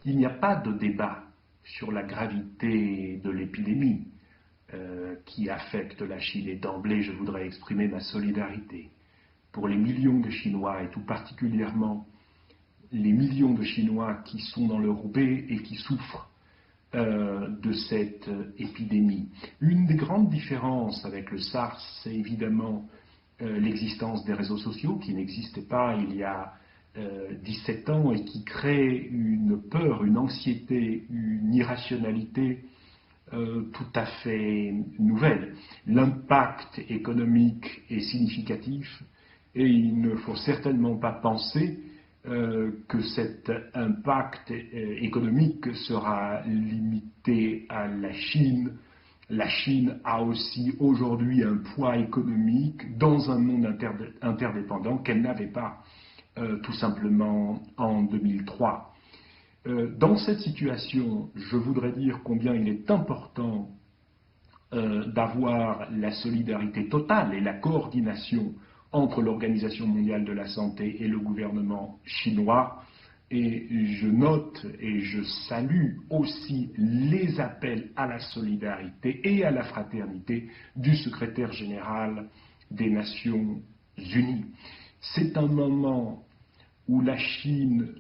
Il n'y a pas de débat sur la gravité de l'épidémie qui affecte la Chine. Et d'emblée, je voudrais exprimer ma solidarité pour les millions de Chinois, et tout particulièrement les millions de Chinois qui sont dans le Roubaix et qui souffrent de cette épidémie. Une des grandes différences avec le SARS, c'est évidemment l'existence des réseaux sociaux qui n'existaient pas il y a 17 ans et qui créent une peur, une anxiété, une irrationalité tout à fait nouvelle. L'impact économique est significatif et il ne faut certainement pas penser que cet impact économique sera limité à la Chine. La Chine a aussi aujourd'hui un poids économique dans un monde interdépendant qu'elle n'avait pas tout simplement en 2003. Dans cette situation, je voudrais dire combien il est important d'avoir la solidarité totale et la coordination entre l'Organisation mondiale de la santé et le gouvernement chinois. Et je note et je salue aussi les appels à la solidarité et à la fraternité du secrétaire général des Nations Unies. C'est un moment où la Chine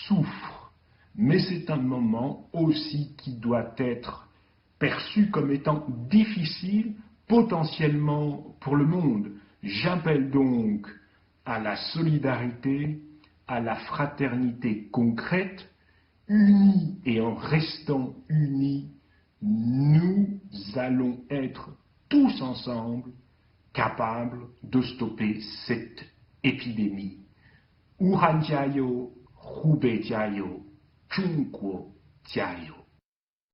souffre, mais c'est un moment aussi qui doit être perçu comme étant difficile potentiellement pour le monde. J'appelle donc à la solidarité, à la fraternité concrète, unis, et en restant unis, nous allons être tous ensemble capables de stopper cette épidémie. Wuhan 加油，湖北加油，中国加油。